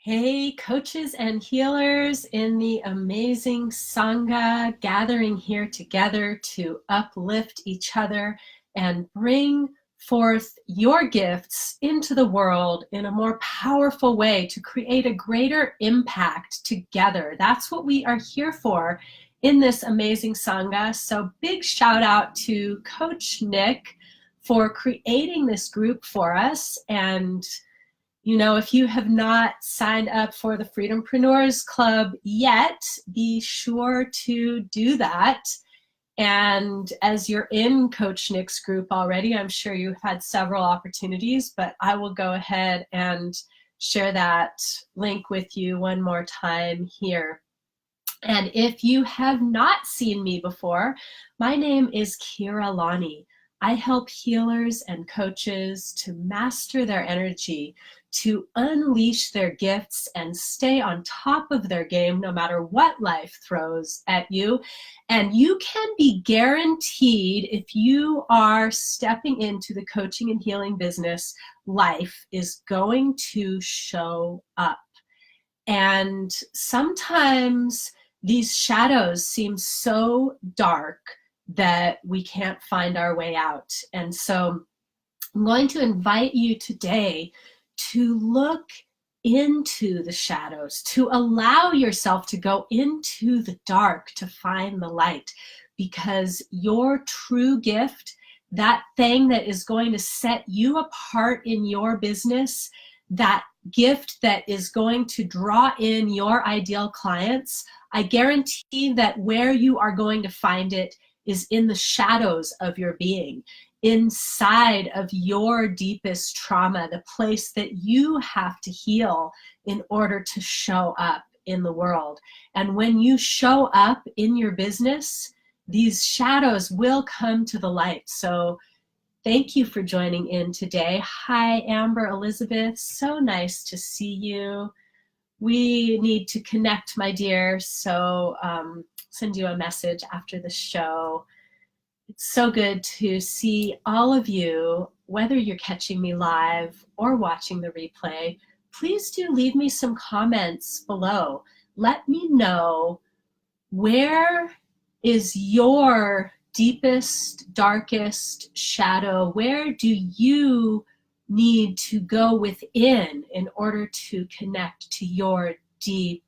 Hey, coaches and healers in the amazing Sangha, gathering here together to uplift each other and bring forth your gifts into the world in a more powerful way to create a greater impact together. That's what we are here for in this amazing Sangha. So big shout out to Coach Nick for creating this group for us. And if you have not signed up for the Freedompreneurs Club yet, be sure to do that. And as you're in Coach Nick's group already, I'm sure you've had several opportunities, but I will go ahead and share that link with you one more time here. And if you have not seen me before, my name is Kira Lonnie. I help healers and coaches to master their energy, to unleash their gifts and stay on top of their game no matter what life throws at you. And you can be guaranteed, if you are stepping into the coaching and healing business, life is going to show up. And sometimes these shadows seem so dark that we can't find our way out. And so I'm going to invite you today to look into the shadows, to allow yourself to go into the dark to find the light, because your true gift, that thing that is going to set you apart in your business, that gift that is going to draw in your ideal clients, I guarantee that where you are going to find it is in the shadows of your being, inside of your deepest trauma, the place that you have to heal in order to show up in the world. And when you show up in your business, these shadows will come to the light. So thank you for joining in today. Hi, Amber Elizabeth. So nice to see you. We need to connect, my dear. So send you a message after the show. It's so good to see all of you, whether you're catching me live or watching the replay. Please do leave me some comments below. Let me know, where is your deepest, darkest shadow? Where do you need to go within in order to connect to your deep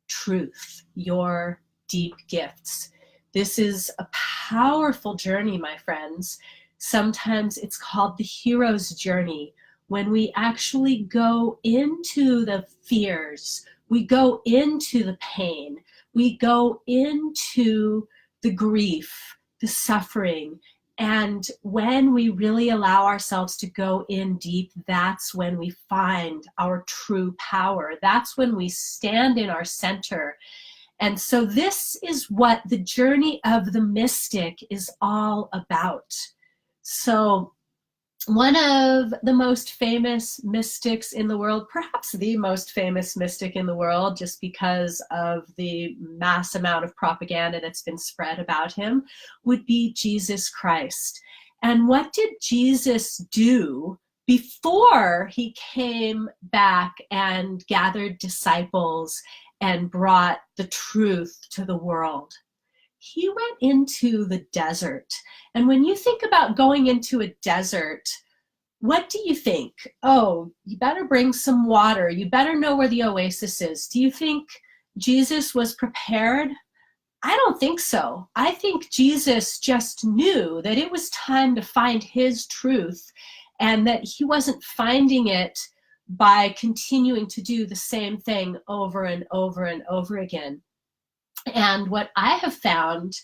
truth, your deep gifts? This is a powerful journey, my friends. Sometimes it's called the hero's journey, when we actually go into the fears, we go into the pain, we go into the grief, the suffering. And when we really allow ourselves to go in deep, that's when we find our true power. That's when we stand in our center. And so this is what the journey of the mystic is all about. So one of the most famous mystics in the world, perhaps the most famous mystic in the world, just because of the mass amount of propaganda that's been spread about him, would be Jesus Christ. And what did Jesus do before he came back and gathered disciples and brought the truth to the world? He went into the desert. And when you think about going into a desert, what do you think? Oh, you better bring some water. You better know where the oasis is. Do you think Jesus was prepared? I don't think so. I think Jesus just knew that it was time to find his truth, and that he wasn't finding it by continuing to do the same thing over and over and over again. And what I have found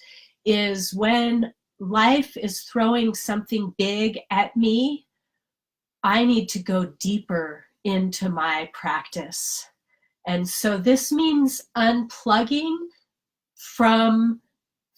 is, when life is throwing something big at me, I need to go deeper into my practice. And so this means unplugging from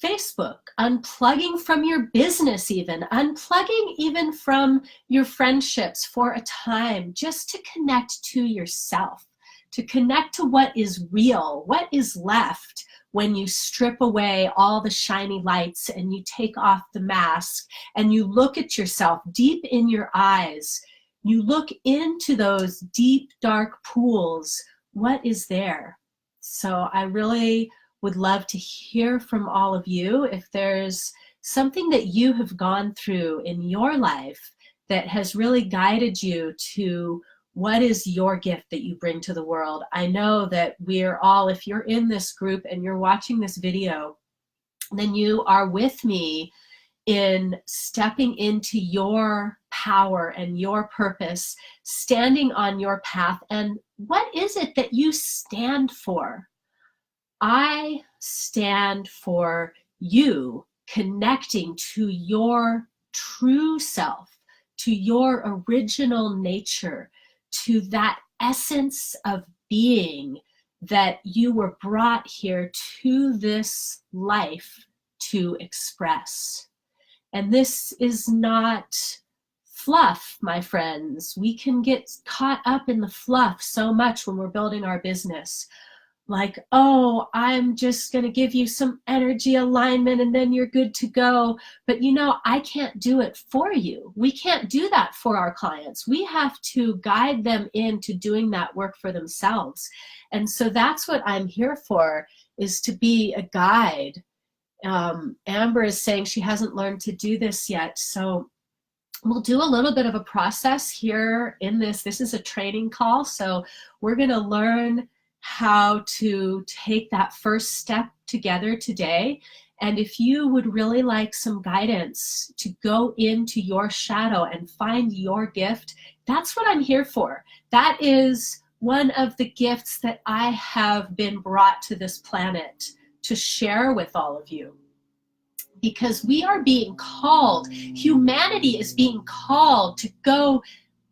Facebook, unplugging from your business even, unplugging even from your friendships for a time, just to connect to yourself, to connect to what is real, what is left when you strip away all the shiny lights and you take off the mask and you look at yourself deep in your eyes. You look into those deep, dark pools what is there? So I really would love to hear from all of you if there's something that you have gone through in your life that has really guided you to what is your gift that you bring to the world. I know that we're all, if you're in this group and you're watching this video, then you are with me in stepping into your power and your purpose, standing on your path. And what is it that you stand for? I stand for you connecting to your true self, to your original nature, to that essence of being that you were brought here to this life to express. And this is not fluff, my friends. We can get caught up in the fluff so much when we're building our business. Like, oh, I'm just going to give you some energy alignment and then you're good to go. But you know, I can't do it for you. We can't do that for our clients. We have to guide them into doing that work for themselves. And so that's what I'm here for, is to be a guide. Amber is saying she hasn't learned to do this yet. So we'll do a little bit of a process here in this. This is a training call. So we're going to learn how to take that first step together today. And if you would really like some guidance to go into your shadow and find your gift, that's what I'm here for. That is one of the gifts that I have been brought to this planet to share with all of you. Because we are being called, humanity is being called to go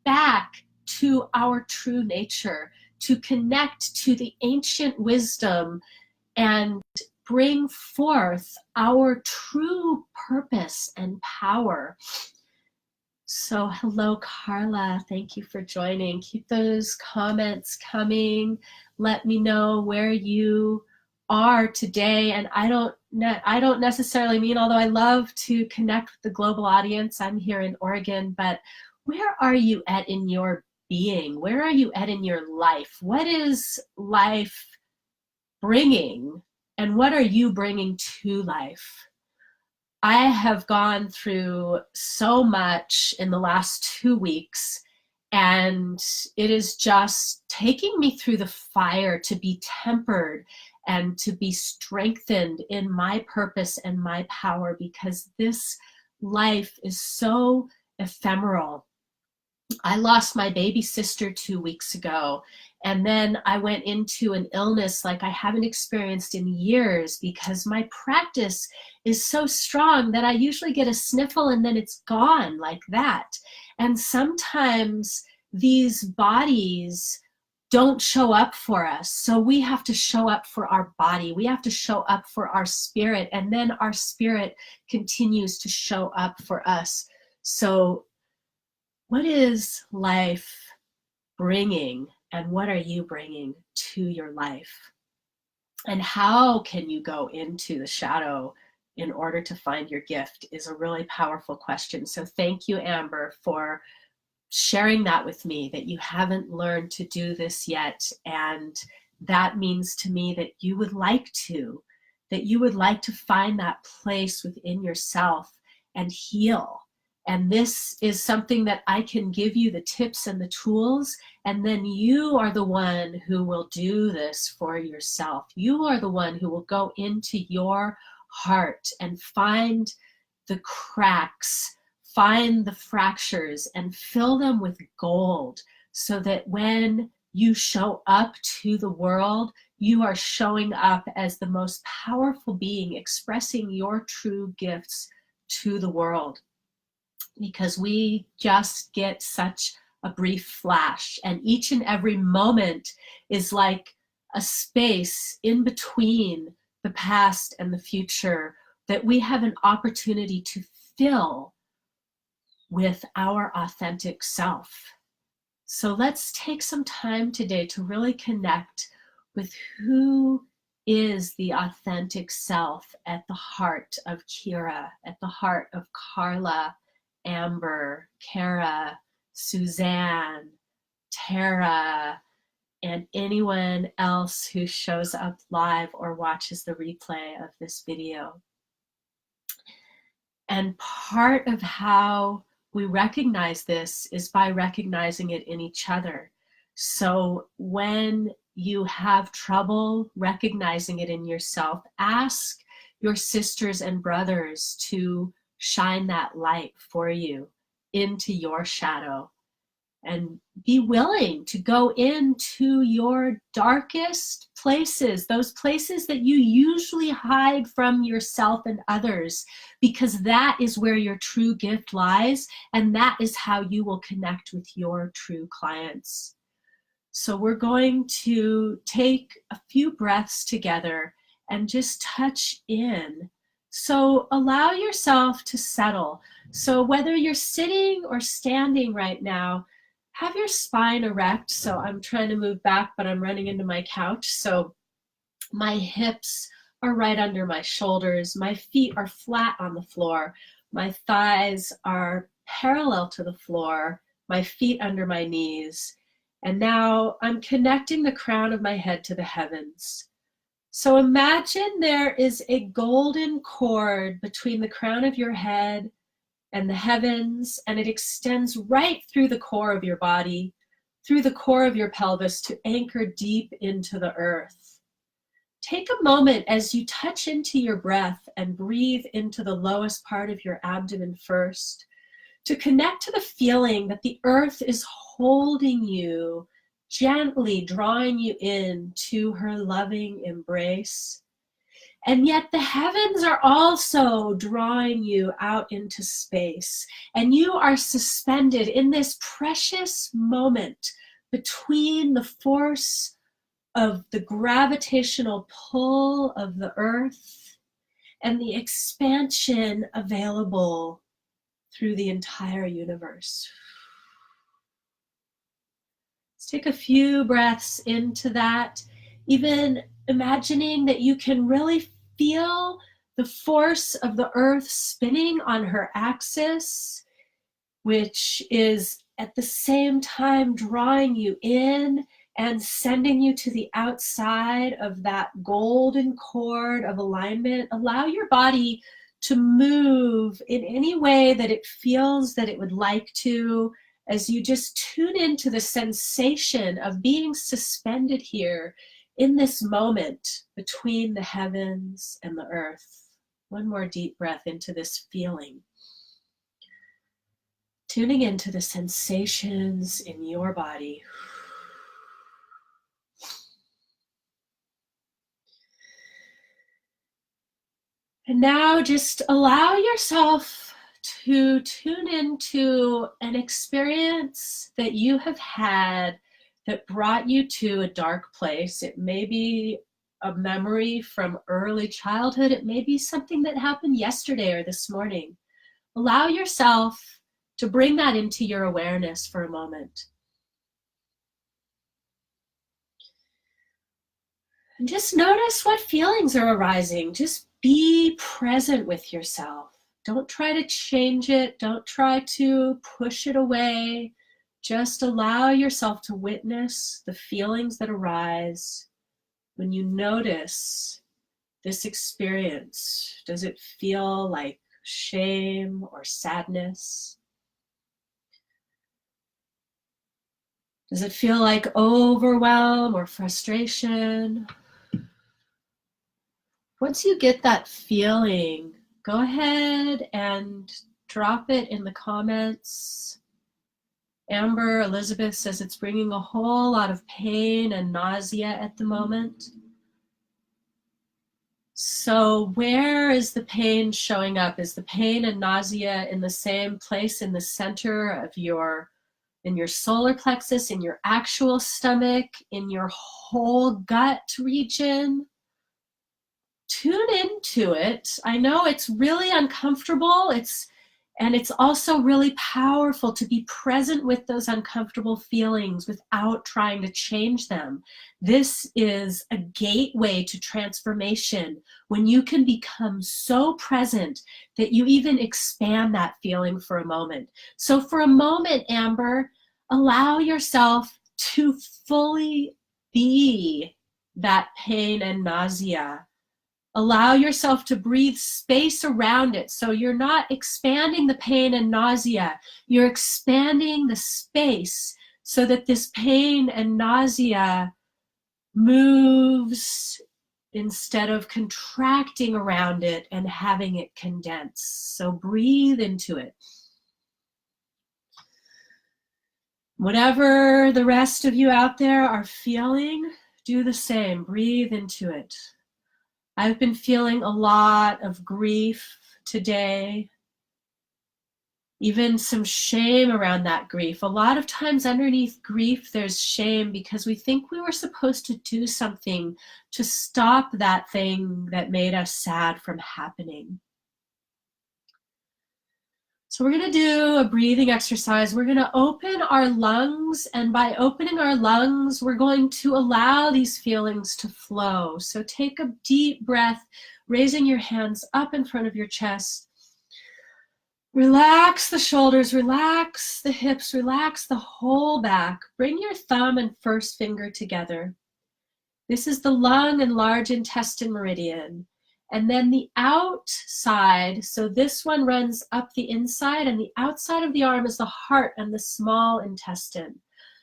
back to our true nature, to connect to the ancient wisdom and bring forth our true purpose and power. So hello, Carla. Thank you for joining. Keep those comments coming. Let me know where you are today. And I don't necessarily mean, although I love to connect with the global audience, I'm here in Oregon, but where are you at in your being? Where are you at in your life? What is life bringing? And what are you bringing to life? I have gone through so much in the last 2 weeks, and it is just taking me through the fire to be tempered and to be strengthened in my purpose and my power, because this life is so ephemeral. I lost my baby sister 2 weeks ago, and then I went into an illness like I haven't experienced in years, because my practice is so strong that I usually get a sniffle and then it's gone like that. And sometimes these bodies don't show up for us. So we have to show up for our body. We have to show up for our spirit, and then our spirit continues to show up for us. So what is life bringing, and what are you bringing to your life? And how can you go into the shadow in order to find your gift is a really powerful question. So thank you, Amber, for sharing that with me, that you haven't learned to do this yet. And that means to me that you would like to, find that place within yourself and heal. And this is something that I can give you the tips and the tools, and then you are the one who will do this for yourself. You are the one who will go into your heart and find the cracks, find the fractures, and fill them with gold, so that when you show up to the world, you are showing up as the most powerful being, expressing your true gifts to the world. Because we just get such a brief flash, and each and every moment is like a space in between the past and the future that we have an opportunity to fill with our authentic self. So let's take some time today to really connect with who is the authentic self at the heart of Kira, at the heart of Carla, Amber, Kara, Suzanne, Tara, and anyone else who shows up live or watches the replay of this video. And part of how we recognize this is by recognizing it in each other. So when you have trouble recognizing it in yourself, ask your sisters and brothers to shine that light for you into your shadow, and be willing to go into your darkest places, those places that you usually hide from yourself and others, because that is where your true gift lies, and that is how you will connect with your true clients. So we're going to take a few breaths together and just touch in. So allow yourself to settle. So whether you're sitting or standing right now, have your spine erect. So I'm trying to move back, but I'm running into my couch. So my hips are right under my shoulders. My feet are flat on the floor. My thighs are parallel to the floor. My feet under my knees. And now I'm connecting the crown of my head to the heavens. So imagine there is a golden cord between the crown of your head and the heavens, and it extends right through the core of your body, through the core of your pelvis to anchor deep into the earth. Take a moment as you touch into your breath and breathe into the lowest part of your abdomen first, to connect to the feeling that the earth is holding you, gently drawing you in to her loving embrace. And yet the heavens are also drawing you out into space, and you are suspended in this precious moment between the force of the gravitational pull of the earth and the expansion available through the entire universe. Let's take a few breaths into that, even imagining that you can really feel the force of the earth spinning on her axis, which is at the same time drawing you in and sending you to the outside of that golden cord of alignment. Allow your body to move in any way that it feels that it would like to, as you just tune into the sensation of being suspended here in this moment between the heavens and the earth. One more deep breath into this feeling. Tuning into the sensations in your body. And now just allow yourself to tune into an experience that you have had that brought you to a dark place. It may be a memory from early childhood. It may be something that happened yesterday or this morning. Allow yourself to bring that into your awareness for a moment. And just notice what feelings are arising. Just be present with yourself. Don't try to change it. Don't try to push it away. Just allow yourself to witness the feelings that arise when you notice this experience. Does it feel like shame or sadness? Does it feel like overwhelm or frustration? Once you get that feeling, go ahead and drop it in the comments. Amber Elizabeth says it's bringing a whole lot of pain and nausea at the moment. So where is the pain showing up? Is the pain and nausea in the same place in the center of in your solar plexus, in your actual stomach, in your whole gut region? Tune into it. I know it's really uncomfortable. And it's also really powerful to be present with those uncomfortable feelings without trying to change them. This is a gateway to transformation when you can become so present that you even expand that feeling for a moment. So for a moment, Amber, allow yourself to fully be that pain and nausea. Allow yourself to breathe space around it. So you're not expanding the pain and nausea, you're expanding the space so that this pain and nausea moves instead of contracting around it and having it condense. So breathe into it. Whatever the rest of you out there are feeling, do the same. Breathe into it. I've been feeling a lot of grief today, even some shame around that grief. A lot of times underneath grief, there's shame because we think we were supposed to do something to stop that thing that made us sad from happening. So we're going to do a breathing exercise. We're going to open our lungs, and by opening our lungs, we're going to allow these feelings to flow. So take a deep breath, raising your hands up in front of your chest. Relax the shoulders, relax the hips, relax the whole back. Bring your thumb and first finger together. This is the lung and large intestine meridian. And then the outside, so this one runs up the inside, and the outside of the arm is the heart and the small intestine.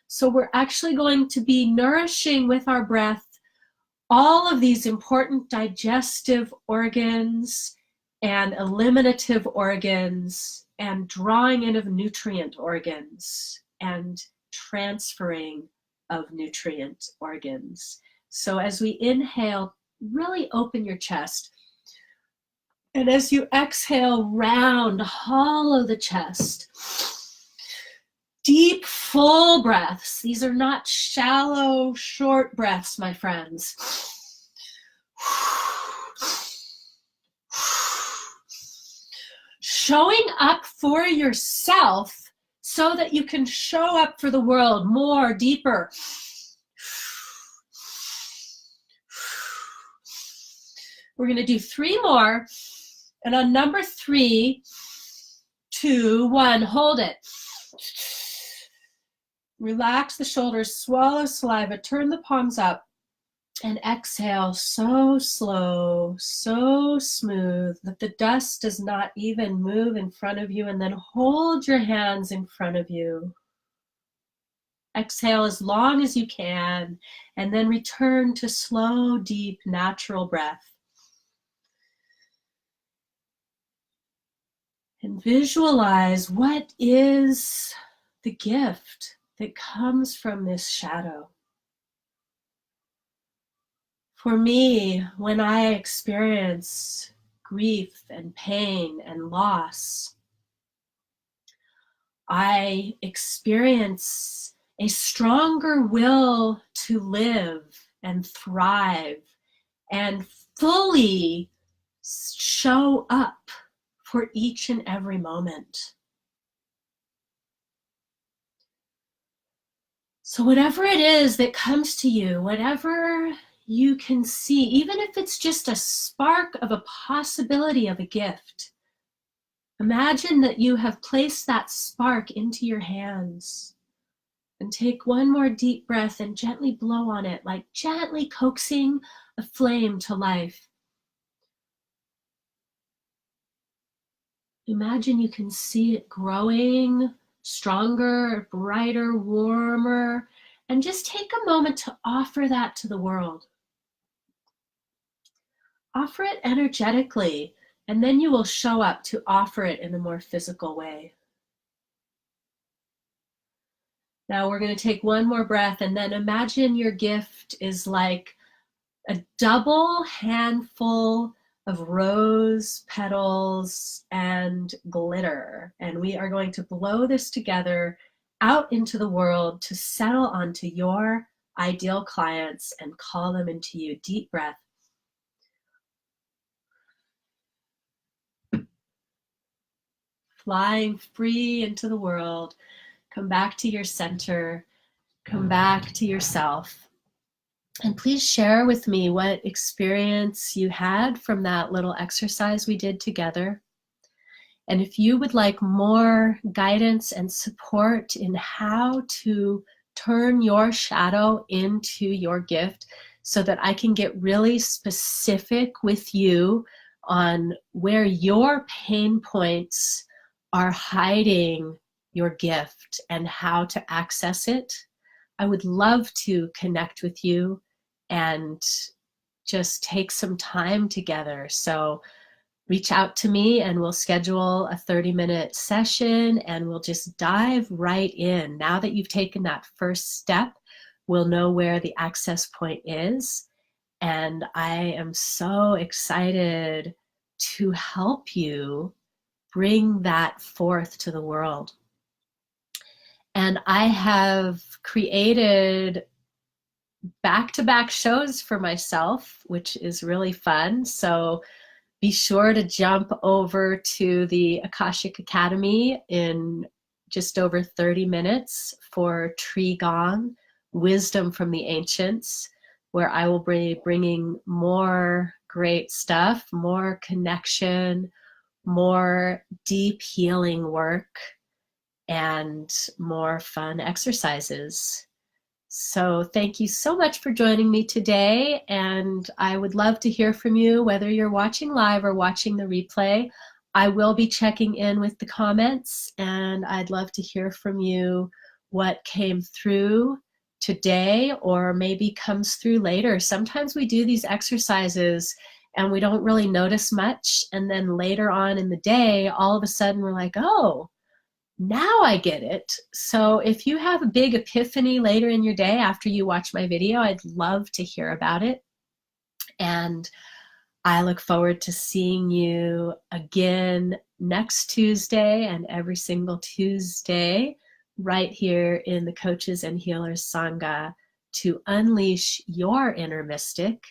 So we're actually going to be nourishing with our breath all of these important digestive organs and eliminative organs, and drawing in of nutrient organs and transferring of nutrient organs. So as we inhale, really open your chest. And as you exhale, round, hollow the chest. Deep, full breaths. These are not shallow, short breaths, my friends. Showing up for yourself so that you can show up for the world more, deeper. We're going to do 3 more. And on number 3, 2, 1, hold it. Relax the shoulders, swallow saliva, turn the palms up, and exhale so slow, so smooth that the dust does not even move in front of you, and then hold your hands in front of you. Exhale as long as you can, and then return to slow, deep, natural breath. And visualize what is the gift that comes from this shadow. For me, when I experience grief and pain and loss, I experience a stronger will to live and thrive and fully show up for each and every moment. So whatever it is that comes to you, whatever you can see, even if it's just a spark of a possibility of a gift, imagine that you have placed that spark into your hands. And take one more deep breath and gently blow on it, like gently coaxing a flame to life. Imagine you can see it growing stronger, brighter, warmer, and just take a moment to offer that to the world. Offer it energetically, and then you will show up to offer it in a more physical way. Now we're going to take one more breath, and then imagine your gift is like a double handful of rose petals and glitter. And we are going to blow this together out into the world to settle onto your ideal clients and call them into you. Deep breath. Flying free into the world. Come back to your center. Come back to yourself. And please share with me what experience you had from that little exercise we did together. And if you would like more guidance and support in how to turn your shadow into your gift so that I can get really specific with you on where your pain points are hiding your gift and how to access it. I would love to connect with you and just take some time together. So reach out to me and we'll schedule a 30-minute session and we'll just dive right in. Now that you've taken that first step, we'll know where the access point is. And I am so excited to help you bring that forth to the world. And I have created back-to-back shows for myself, which is really fun. So be sure to jump over to the Akashic Academy in just over 30 minutes for Tree Gong, Wisdom from the Ancients, where I will be bringing more great stuff, more connection, more deep healing work, and more fun exercises. So thank you so much for joining me today, and I would love to hear from you, whether you're watching live or watching the replay. I will be checking in with the comments, and I'd love to hear from you what came through today or maybe comes through later. Sometimes we do these exercises and we don't really notice much, and then later on in the day, all of a sudden we're like, oh, now I get it. So if you have a big epiphany later in your day after you watch my video, I'd love to hear about it. And I look forward to seeing you again next Tuesday and every single Tuesday right here in the Coaches and Healers Sangha to unleash your inner mystic.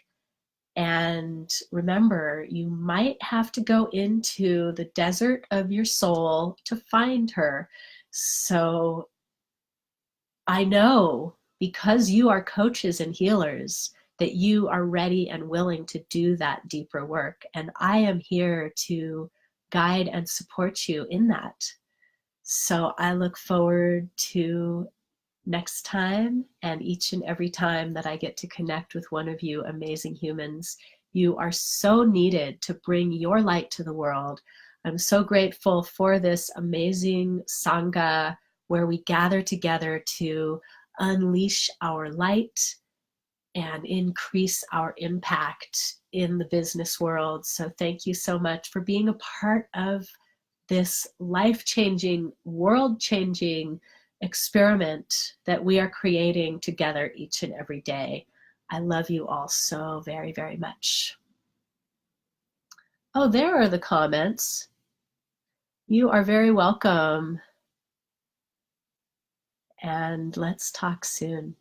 And remember, you might have to go into the desert of your soul to find her. So I know, because you are coaches and healers, that you are ready and willing to do that deeper work. And I am here to guide and support you in that. So I look forward to next time and each and every time that I get to connect with one of you amazing humans. You are so needed to bring your light to the world. I'm so grateful for this amazing Sangha where we gather together to unleash our light and increase our impact in the business world. So thank you so much for being a part of this life-changing, world-changing experiment that we are creating together each and every day. I love you all so very, very much. Oh, there are the comments. You are very welcome. And let's talk soon.